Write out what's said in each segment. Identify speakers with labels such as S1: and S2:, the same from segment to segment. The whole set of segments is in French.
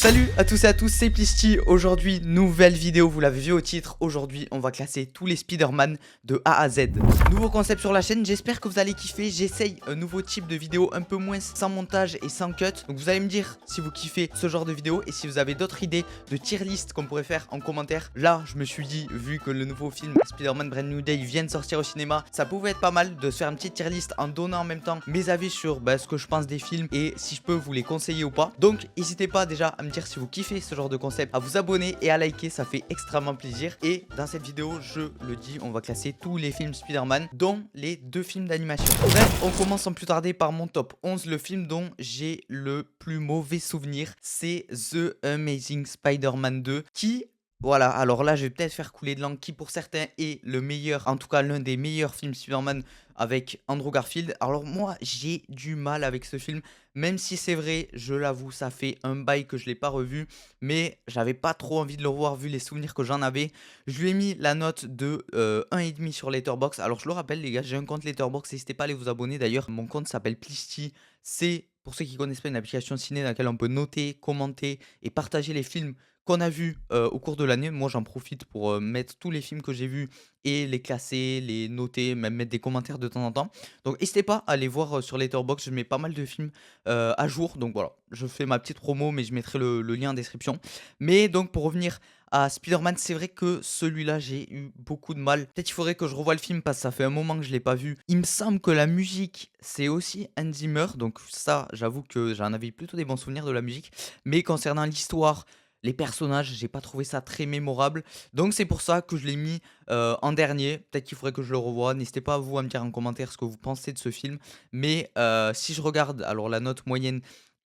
S1: Salut à tous et à tous, c'est Plisty. Aujourd'hui, nouvelle vidéo, vous l'avez vu au titre. Aujourd'hui, on va classer tous les Spider-Man de A à Z. Nouveau concept sur la chaîne, j'espère que vous allez kiffer. J'essaye un nouveau type de vidéo un peu moins sans montage et sans cut. Donc vous allez me dire si vous kiffez ce genre de vidéo et si vous avez d'autres idées de tier list qu'on pourrait faire en commentaire. Là, je me suis dit, vu que le nouveau film Spider-Man Brand New Day vient de sortir au cinéma, ça pouvait être pas mal de se faire une petite tier list en donnant en même temps mes avis sur ce que je pense des films et si je peux vous les conseiller ou pas. Donc n'hésitez pas déjà à me dire si vous kiffez ce genre de concept, à vous abonner et à liker, ça fait extrêmement plaisir. Et dans cette vidéo, je le dis, on va classer tous les films Spider-Man, dont les 2 films d'animation. Bref, on commence sans plus tarder par mon top 11, le film dont j'ai le plus mauvais souvenir, c'est The Amazing Spider-Man 2, qui... Voilà, alors là je vais peut-être faire couler de langue qui pour certains est le meilleur, en tout cas l'un des meilleurs films Spider-Man avec Andrew Garfield. Alors moi j'ai du mal avec ce film, même si c'est vrai, je l'avoue, ça fait un bail que je l'ai pas revu, mais j'avais pas trop envie de le revoir vu les souvenirs que j'en avais. Je lui ai mis la note de 1,5 sur Letterboxd. Alors je le rappelle les gars, j'ai un compte Letterboxd, n'hésitez pas à aller vous abonner. D'ailleurs mon compte s'appelle Plisty, c'est pour ceux qui connaissent pas une application ciné dans laquelle on peut noter, commenter et partager les films qu'on a vu au cours de l'année. Moi, j'en profite pour mettre tous les films que j'ai vus et les classer, les noter, même mettre des commentaires de temps en temps. Donc, n'hésitez pas à aller voir sur Letterboxd. Je mets pas mal de films à jour. Donc, voilà, je fais ma petite promo, mais je mettrai le lien en description. Mais donc, pour revenir à Spider-Man, c'est vrai que celui-là, j'ai eu beaucoup de mal. Peut-être il faudrait que je revoie le film parce que ça fait un moment que je ne l'ai pas vu. Il me semble que la musique, c'est aussi Hans Zimmer. Donc, ça, j'avoue que j'en avais plutôt des bons souvenirs de la musique. Mais concernant l'histoire, les personnages, j'ai pas trouvé ça très mémorable. Donc c'est pour ça que je l'ai mis en dernier. Peut-être qu'il faudrait que je le revoie. N'hésitez pas vous à me dire en commentaire ce que vous pensez de ce film. Mais si je regarde, alors la note moyenne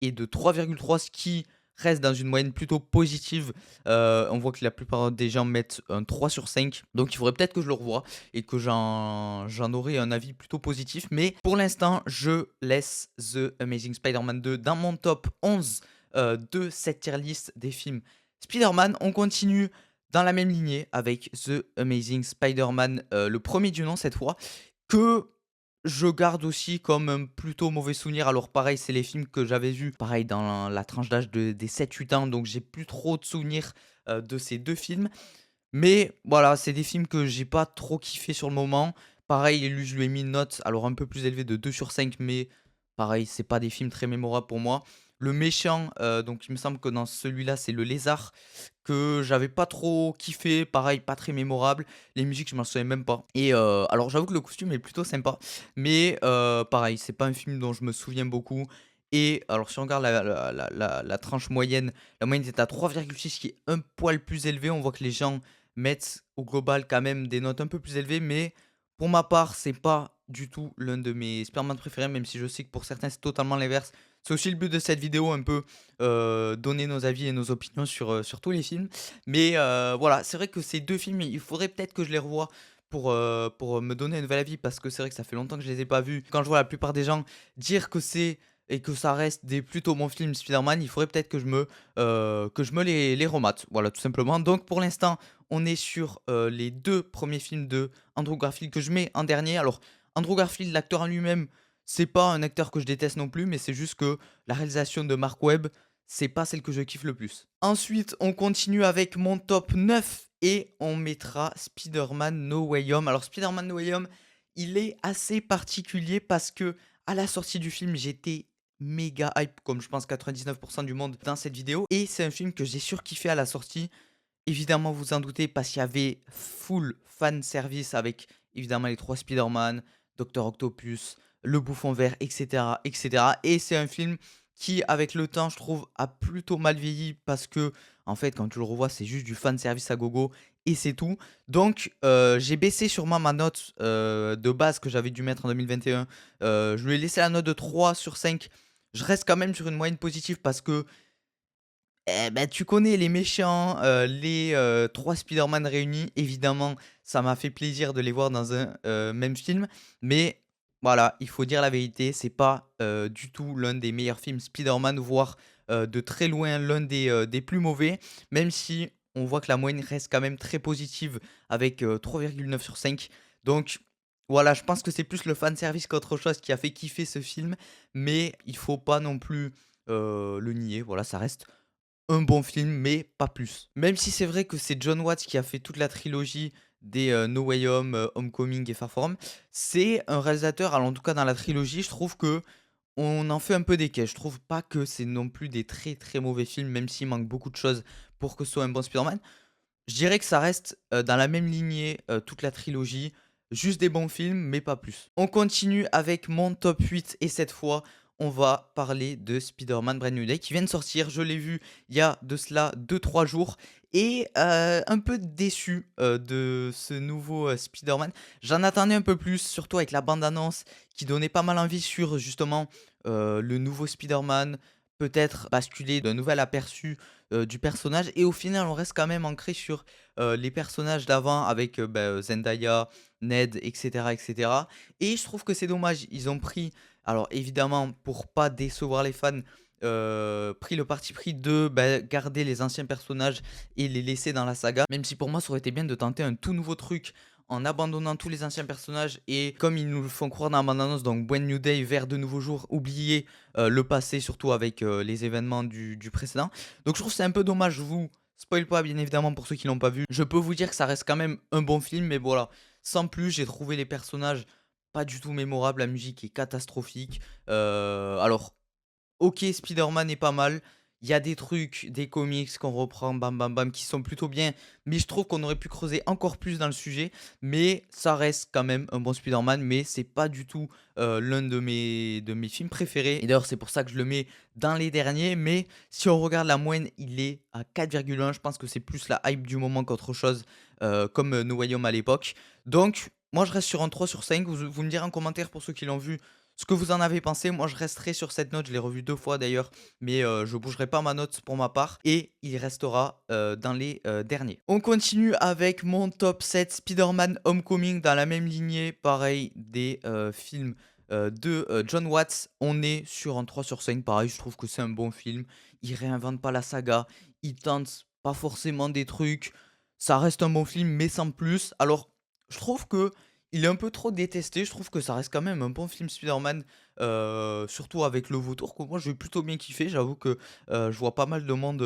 S1: est de 3,3, ce qui reste dans une moyenne plutôt positive. On voit que la plupart des gens mettent un 3 sur 5. Donc il faudrait peut-être que je le revoie et que j'en aurai un avis plutôt positif. Mais pour l'instant, je laisse The Amazing Spider-Man 2 dans mon top 11 de cette tier list des films Spider-Man. On continue dans la même lignée avec The Amazing Spider-Man, le premier du nom cette fois, que je garde aussi comme un plutôt mauvais souvenir. Alors pareil, c'est les films que j'avais vus, pareil dans la tranche d'âge des 7-8 ans, donc j'ai plus trop de souvenirs de ces 2 films. Mais voilà, c'est des films que j'ai pas trop kiffé sur le moment. Pareil, lui, je lui ai mis une note, alors un peu plus élevée de 2 sur 5, mais pareil, c'est pas des films très mémorables pour moi. Le méchant, donc il me semble que dans celui-là, c'est le lézard que j'avais pas trop kiffé. Pareil, pas très mémorable. Les musiques, je m'en souviens même pas. Et alors, j'avoue que le costume est plutôt sympa, mais pareil, c'est pas un film dont je me souviens beaucoup. Et alors, si on regarde la tranche moyenne, la moyenne est à 3,6, qui est un poil plus élevé. On voit que les gens mettent au global quand même des notes un peu plus élevées, mais pour ma part, c'est pas du tout l'un de mes Spider-Man préférés, même si je sais que pour certains, c'est totalement l'inverse. C'est aussi le but de cette vidéo, un peu donner nos avis et nos opinions sur tous les films. Mais voilà, c'est vrai que ces 2 films, il faudrait peut-être que je les revoie pour me donner un nouvel avis, parce que c'est vrai que ça fait longtemps que je les ai pas vus. Quand je vois la plupart des gens dire que c'est et que ça reste des plutôt bons films Spider-Man, il faudrait peut-être que je me les remate. Voilà, tout simplement. Donc pour l'instant, on est sur les 2 premiers films de Andrew Garfield que je mets en dernier. Alors, Andrew Garfield, l'acteur en lui-même, c'est pas un acteur que je déteste non plus, mais c'est juste que la réalisation de Mark Webb, c'est pas celle que je kiffe le plus. Ensuite, on continue avec mon top 9 et on mettra Spider-Man No Way Home. Alors, Spider-Man No Way Home, il est assez particulier parce que à la sortie du film, j'étais méga hype, comme je pense 99% du monde dans cette vidéo. Et c'est un film que j'ai surkiffé à la sortie. Évidemment, vous en doutez, parce qu'il y avait full fan service avec évidemment les 3 Spider-Man, Docteur Octopus, le Bouffon Vert, etc., etc. Et c'est un film qui, avec le temps, je trouve, a plutôt mal vieilli parce que, en fait, quand tu le revois, c'est juste du fan service à gogo et c'est tout. Donc, j'ai baissé sûrement ma note de base que j'avais dû mettre en 2021. Je lui ai laissé la note de 3 sur 5. Je reste quand même sur une moyenne positive parce que tu connais les méchants, les 3 Spider-Man réunis, évidemment, ça m'a fait plaisir de les voir dans un même film. Mais voilà, il faut dire la vérité, c'est pas du tout l'un des meilleurs films Spider-Man, voire de très loin l'un des plus mauvais. Même si on voit que la moyenne reste quand même très positive avec 3,9 sur 5. Donc voilà, je pense que c'est plus le fanservice qu'autre chose qui a fait kiffer ce film. Mais il faut pas non plus le nier. Voilà, ça reste un bon film, mais pas plus. Même si c'est vrai que c'est John Watts qui a fait toute la trilogie des No Way Home, Homecoming et Far From Home, c'est un réalisateur, alors en tout cas dans la trilogie, je trouve que on en fait un peu des caisses. Je trouve pas que c'est non plus des très, très mauvais films, même s'il manque beaucoup de choses pour que ce soit un bon Spider-Man. Je dirais que ça reste, dans la même lignée, toute la trilogie, juste des bons films, mais pas plus. On continue avec mon top 8 et cette fois, on va parler de Spider-Man Brand New Day qui vient de sortir. Je l'ai vu il y a de cela 2 3 jours et un peu déçu, de ce nouveau, Spider-Man. J'en attendais un peu plus, surtout avec la bande annonce qui donnait pas mal envie sur justement, le nouveau Spider-Man, peut-être basculer d'un nouvel aperçu du personnage et au final on reste quand même ancré sur les personnages d'avant avec Zendaya, Ned, etc., etc. Et je trouve que c'est dommage, ils ont pris, alors évidemment pour pas décevoir les fans, pris le parti pris de garder les anciens personnages et les laisser dans la saga, même si pour moi ça aurait été bien de tenter un tout nouveau truc en abandonnant tous les anciens personnages et comme ils nous le font croire dans la bande-annonce, donc Brand New Day vers de nouveaux jours, oublier le passé, surtout avec les événements du précédent. Donc je trouve que c'est un peu dommage, je vous spoil pas bien évidemment pour ceux qui l'ont pas vu. Je peux vous dire que ça reste quand même un bon film, mais voilà, sans plus, j'ai trouvé les personnages pas du tout mémorables, la musique est catastrophique. Alors OK, Spider-Man est pas mal. Il y a des trucs, des comics qu'on reprend, bam bam bam, qui sont plutôt bien, mais je trouve qu'on aurait pu creuser encore plus dans le sujet. Mais ça reste quand même un bon Spider-Man, mais c'est pas du tout l'un de mes films préférés. Et d'ailleurs, c'est pour ça que je le mets dans les derniers. Mais si on regarde la moyenne, il est à 4,1. Je pense que c'est plus la hype du moment qu'autre chose, comme No Way Home à l'époque. Donc, moi, je reste sur un 3 sur 5. Vous me direz en commentaire pour ceux qui l'ont vu ce que vous en avez pensé. Moi, je resterai sur cette note. Je l'ai revue 2 fois d'ailleurs, mais je bougerai pas ma note pour ma part. Et il restera dans les derniers. On continue avec mon top 7 Spider-Man Homecoming dans la même lignée. Pareil, des films de John Watts. On est sur un 3 sur 5. Pareil, je trouve que c'est un bon film. Il réinvente pas la saga. Il tente pas forcément des trucs. Ça reste un bon film, mais sans plus. Alors, je trouve que il est un peu trop détesté, je trouve que ça reste quand même un bon film Spider-Man, surtout avec le vautour que moi j'ai plutôt bien kiffé. J'avoue que, je vois pas mal de monde,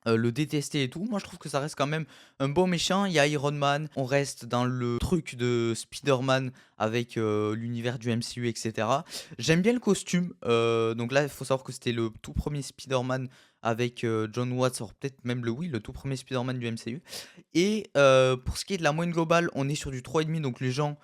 S1: le détester et tout. Moi, je trouve que ça reste quand même un bon méchant. Il y a Iron Man, on reste dans le truc de Spider-Man avec l'univers du MCU, etc. J'aime bien le costume. Donc là, il faut savoir que c'était le tout premier Spider-Man avec John Watts, alors peut-être même le tout premier Spider-Man du MCU. Et pour ce qui est de la moyenne globale, on est sur du 3,5, donc les gens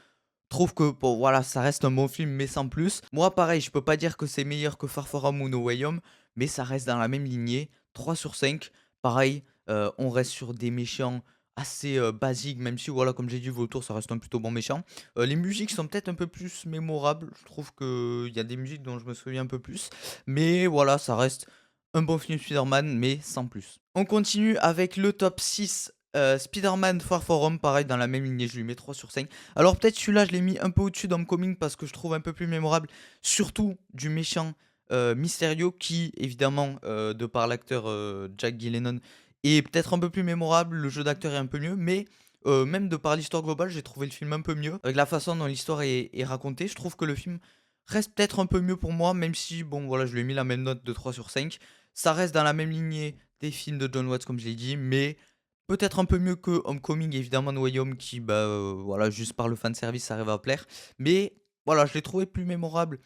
S1: trouvent que bon, voilà, ça reste un bon film, mais sans plus. Moi, pareil, je peux pas dire que c'est meilleur que Far From Home ou No Way Home, mais ça reste dans la même lignée, 3 sur 5. Pareil, on reste sur des méchants assez basiques, même si, voilà, comme j'ai dit, Vautour, ça reste un plutôt bon méchant. Les musiques sont peut-être un peu plus mémorables. Je trouve qu'il y a des musiques dont je me souviens un peu plus. Mais voilà, ça reste un bon film Spider-Man, mais sans plus. On continue avec le top 6. Spider-Man Far From Home, pareil, dans la même lignée, je lui mets 3 sur 5. Alors peut-être celui-là, je l'ai mis un peu au-dessus d'Homecoming parce que je trouve un peu plus mémorable, surtout du méchant Mysterio, qui, évidemment, de par l'acteur Jack Gyllenhaal, est peut-être un peu plus mémorable, le jeu d'acteur est un peu mieux, mais même de par l'histoire globale, j'ai trouvé le film un peu mieux. Avec la façon dont l'histoire est racontée, je trouve que le film reste peut-être un peu mieux pour moi, même si, bon, voilà, je lui ai mis la même note de 3 sur 5. Ça reste dans la même lignée des films de John Watts, comme je l'ai dit, mais peut-être un peu mieux que Homecoming, évidemment, No Way Home, qui, voilà, juste par le fanservice, ça arrive à plaire. Mais voilà, je l'ai trouvé plus mémorable,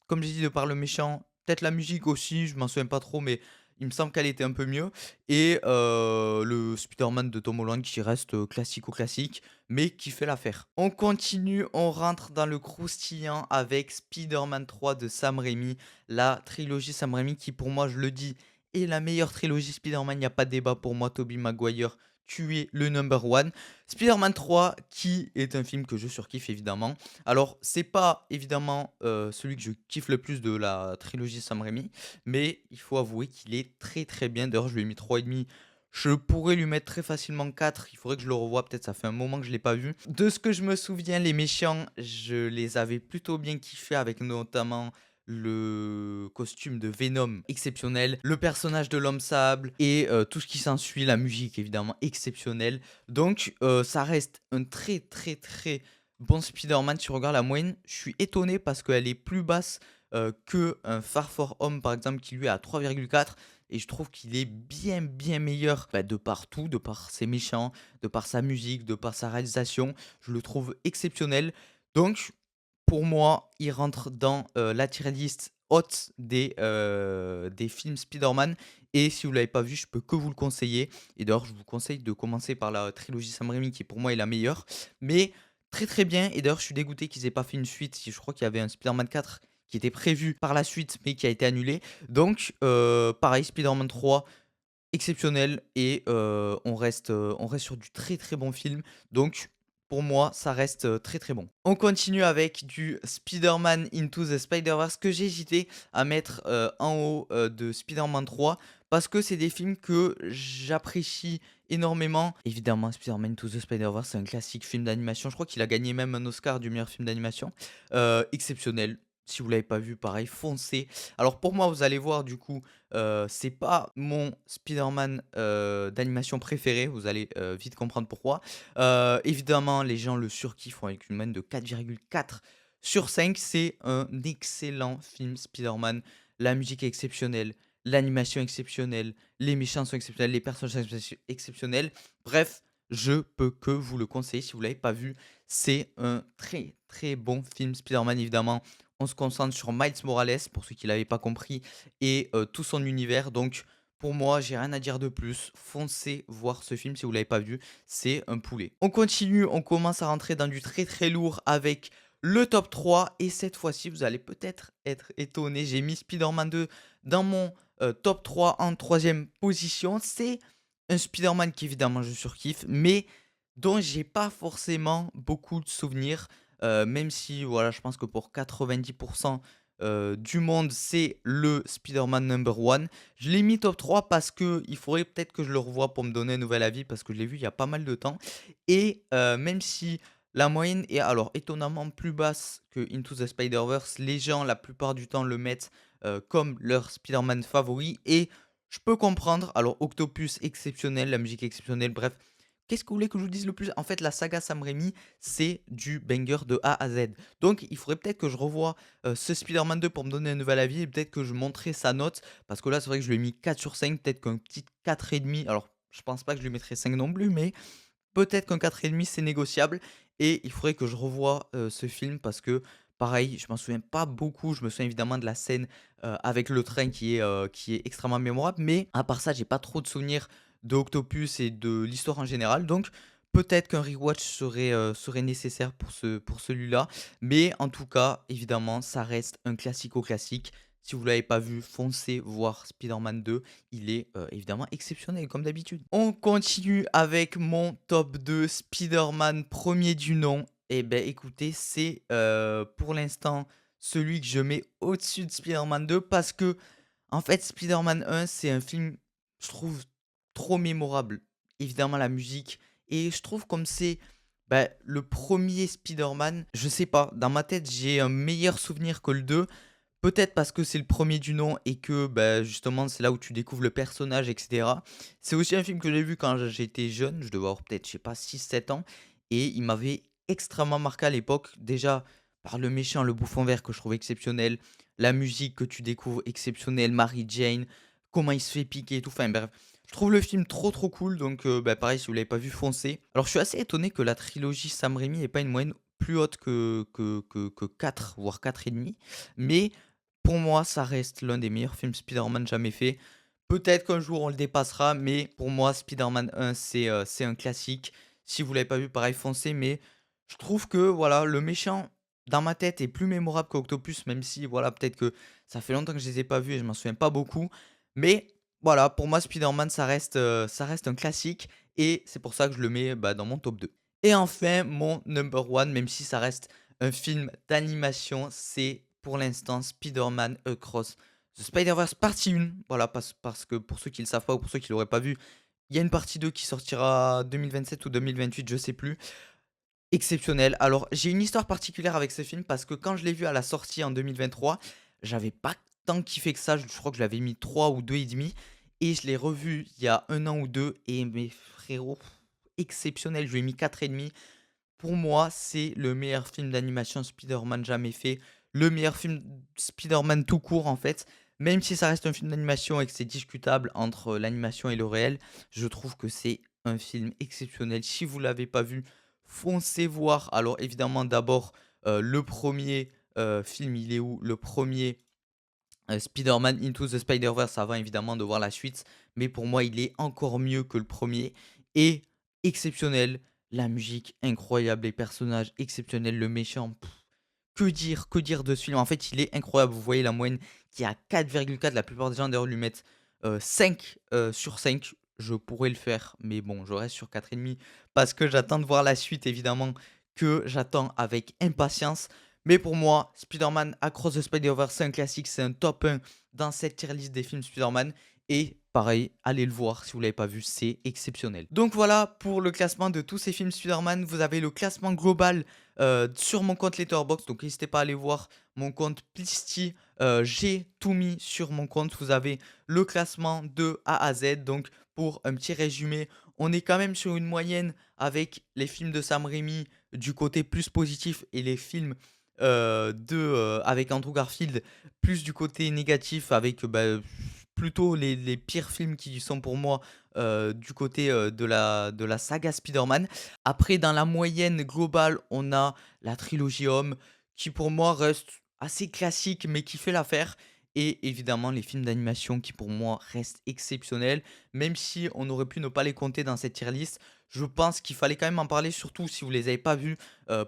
S1: comme j'ai dit, de par le méchant. Peut-être la musique aussi, je m'en souviens pas trop, mais il me semble qu'elle était un peu mieux. Et le Spider-Man de Tom Holland qui reste classico-classique, mais qui fait l'affaire. On continue, on rentre dans le croustillant avec Spider-Man 3 de Sam Raimi, la trilogie Sam Raimi qui, pour moi, je le dis, est la meilleure trilogie Spider-Man. Il n'y a pas de débat pour moi, Tobey Maguire. Tu es le number one. Spider-Man 3, qui est un film que je surkiffe évidemment. Alors, c'est pas évidemment celui que je kiffe le plus de la trilogie Sam Raimi, mais il faut avouer qu'il est très très bien. D'ailleurs, je lui ai mis 3,5. Je pourrais lui mettre très facilement 4. Il faudrait que je le revoie. Peut-être ça fait un moment que je l'ai pas vu. De ce que je me souviens, les méchants, je les avais plutôt bien kiffés avec notamment le costume de Venom exceptionnel, le personnage de l'homme sable et tout ce qui s'ensuit, la musique évidemment exceptionnelle. Donc ça reste un très très très bon Spider-Man. Si tu regardes la moyenne, je suis étonné parce qu'elle est plus basse que un Far From Home par exemple qui lui est à 3,4. et je trouve qu'il est bien, bien meilleur de partout, de par ses méchants, de par sa musique, de par sa réalisation. Je le trouve exceptionnel. Donc, pour moi, il rentre dans la tier list haute des films Spider-Man. Et si vous ne l'avez pas vu, je peux que vous le conseiller. Et d'ailleurs, je vous conseille de commencer par la trilogie Sam Raimi, qui pour moi est la meilleure. Mais très très bien. Et d'ailleurs, je suis dégoûté qu'ils aient pas fait une suite. Je crois qu'il y avait un Spider-Man 4 qui était prévu par la suite, mais qui a été annulé. Donc, pareil, Spider-Man 3, exceptionnel. Et on reste sur du très très bon film. Donc, pour moi, ça reste très très bon. On continue avec du Spider-Man Into the Spider-Verse que j'ai hésité à mettre en haut de Spider-Man 3 parce que c'est des films que j'apprécie énormément. Évidemment, Spider-Man Into the Spider-Verse, c'est un classique film d'animation. Je crois qu'il a gagné même un Oscar du meilleur film d'animation. Exceptionnel. Si vous l'avez pas vu, pareil, foncez. Alors pour moi, vous allez voir du coup, c'est pas mon Spider-Man d'animation préféré. Vous allez vite comprendre pourquoi. Évidemment, les gens le surkiffent avec une moyenne de 4,4 sur 5. C'est un excellent film Spider-Man. La musique est exceptionnelle, l'animation exceptionnelle, les méchants sont exceptionnels, les personnages sont exceptionnels. Bref, je peux que vous le conseiller si vous l'avez pas vu. C'est un très très bon film Spider-Man évidemment. On se concentre sur Miles Morales pour ceux qui l'avaient pas compris et tout son univers. Donc pour moi, j'ai rien à dire de plus. Foncez voir ce film si vous l'avez pas vu. C'est un poulet. On continue, on commence à rentrer dans du très très lourd avec le top 3. Et cette fois-ci, vous allez peut-être être étonné. J'ai mis Spider-Man 2 dans mon top 3 en troisième position. C'est un Spider-Man qu'évidemment je surkiffe, mais dont j'ai pas forcément beaucoup de souvenirs. Même si, voilà, je pense que pour 90% du monde, c'est le Spider-Man number one. Je l'ai mis top 3 parce que il faudrait peut-être que je le revoie pour me donner un nouvel avis parce que je l'ai vu il y a pas mal de temps. Et même si la moyenne est alors étonnamment plus basse que Into the Spider-Verse, les gens la plupart du temps le mettent comme leur Spider-Man favori et je peux comprendre. Alors Octopus exceptionnel, la musique exceptionnelle, bref. Qu'est-ce que vous voulez que je vous dise le plus? En fait, la saga Sam Raimi, c'est du banger de A à Z. Donc, il faudrait peut-être que je revoie ce Spider-Man 2 pour me donner un nouvel avis et peut-être que je monterai sa note. Parce que là, c'est vrai que je lui ai mis 4 sur 5, peut-être qu'un petit 4,5. Alors, je pense pas que je lui mettrai 5 non plus, mais peut-être qu'un 4,5 c'est négociable. Et il faudrait que je revoie ce film parce que, pareil, je m'en souviens pas beaucoup. Je me souviens évidemment de la scène avec le train qui est extrêmement mémorable. Mais à part ça, j'ai pas trop de souvenirs de Octopus et de l'histoire en général. Donc, peut-être qu'un rewatch serait nécessaire pour celui-là. Mais en tout cas, évidemment, ça reste un classico-classique. Si vous ne l'avez pas vu, foncez voir Spider-Man 2. Il est évidemment exceptionnel, comme d'habitude. On continue avec mon top 2, Spider-Man premier du nom. Eh ben écoutez, c'est pour l'instant celui que je mets au-dessus de Spider-Man 2 parce que, en fait, Spider-Man 1, c'est un film, je trouve, trop mémorable. Évidemment, la musique. Et je trouve comme c'est le premier Spider-Man, je sais pas, dans ma tête, j'ai un meilleur souvenir que le 2. Peut-être parce que c'est le premier du nom et que justement c'est là où tu découvres le personnage, etc. C'est aussi un film que j'ai vu quand j'étais jeune, je devais avoir peut-être, je sais pas, 6 7 ans, et il m'avait extrêmement marqué à l'époque, déjà par le méchant, le bouffon vert que je trouvais exceptionnel, la musique que tu découvres exceptionnelle, Mary Jane, comment il se fait piquer et tout, enfin bref. Je trouve le film trop trop cool, donc pareil, si vous l'avez pas vu, foncez. Alors je suis assez étonné que la trilogie Sam Raimi ait pas une moyenne plus haute que 4, voire 4,5. Mais pour moi, ça reste l'un des meilleurs films Spider-Man jamais fait. Peut-être qu'un jour on le dépassera, mais pour moi, Spider-Man 1, c'est un classique. Si vous l'avez pas vu, pareil, foncez. Mais je trouve que voilà, le méchant, dans ma tête, est plus mémorable qu'Octopus, même si voilà, peut-être que ça fait longtemps que je les ai pas vus et je m'en souviens pas beaucoup. Mais voilà, pour moi, Spider-Man, ça reste un classique. Et c'est pour ça que je le mets dans mon top 2. Et enfin, mon number one, même si ça reste un film d'animation, c'est pour l'instant Spider-Man Across the Spider-Verse partie 1. Voilà, parce que pour ceux qui ne le savent pas ou pour ceux qui ne l'auraient pas vu, il y a une partie 2 qui sortira 2027 ou 2028, je sais plus. Exceptionnel. Alors, j'ai une histoire particulière avec ce film parce que quand je l'ai vu à la sortie en 2023, j'avais pas tant kiffé que ça. Je crois que je l'avais mis 3 ou 2,5. Et je l'ai revu il y a un an ou deux. Et mes frérots, exceptionnel. Je lui ai mis 4,5. Pour moi, c'est le meilleur film d'animation Spider-Man jamais fait. Le meilleur film Spider-Man tout court, en fait. Même si ça reste un film d'animation et que c'est discutable entre l'animation et le réel, je trouve que c'est un film exceptionnel. Si vous l'avez pas vu, foncez voir. Alors évidemment, d'abord, le premier film, il est où? Le premier Spider-Man Into the Spider-Verse, avant évidemment de voir la suite. Mais pour moi, il est encore mieux que le premier et exceptionnel. La musique incroyable, les personnages exceptionnels, le méchant. Que dire de ce film? En fait, il est incroyable. Vous voyez la moyenne qui est à 4,4. La plupart des gens d'ailleurs lui mettent 5 sur 5. Je pourrais le faire, mais bon, je reste sur 4,5 parce que j'attends de voir la suite, évidemment, que j'attends avec impatience. Mais pour moi, Spider-Man Across the Spider-Verse, c'est un classique, c'est un top 1 dans cette tier list des films Spider-Man. Et pareil, allez le voir si vous ne l'avez pas vu, c'est exceptionnel. Donc voilà pour le classement de tous ces films Spider-Man. Vous avez le classement global sur mon compte Letterboxd. Donc n'hésitez pas à aller voir mon compte Plisty. J'ai tout mis sur mon compte. Vous avez le classement de A à Z. Donc pour un petit résumé, on est quand même sur une moyenne avec les films de Sam Raimi du côté plus positif et les films avec Andrew Garfield plus du côté négatif avec plutôt les pires films qui sont pour moi du côté de la saga Spider-Man. Après, dans la moyenne globale, on a la trilogie Homme qui pour moi reste assez classique mais qui fait l'affaire. Et évidemment les films d'animation qui pour moi restent exceptionnels. Même si on aurait pu ne pas les compter dans cette tier list, je pense qu'il fallait quand même en parler, surtout si vous les avez pas vus,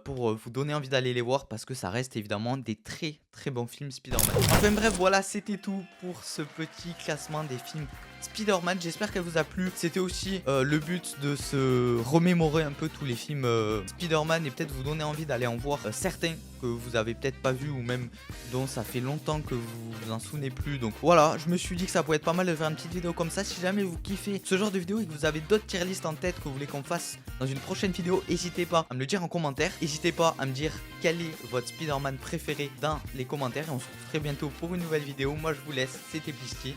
S1: pour vous donner envie d'aller les voir parce que ça reste évidemment des très très bons films Spider-Man. Enfin bref, voilà, c'était tout pour ce petit classement des films Spider-Man. J'espère qu'elle vous a plu. C'était aussi le but de se remémorer un peu tous les films Spider-Man et peut-être vous donner envie d'aller en voir certains que vous avez peut-être pas vu ou même dont ça fait longtemps que vous vous en souvenez plus. Donc voilà, je me suis dit que ça pourrait être pas mal de faire une petite vidéo comme ça. Si jamais vous kiffez ce genre de vidéo et que vous avez d'autres tier list en tête que vous voulez qu'on fasse dans une prochaine vidéo, n'hésitez pas à me le dire en commentaire. N'hésitez pas à me dire quel est votre Spider-Man préféré dans les commentaires et on se retrouve très bientôt pour une nouvelle vidéo. Moi je vous laisse, c'était Plisty.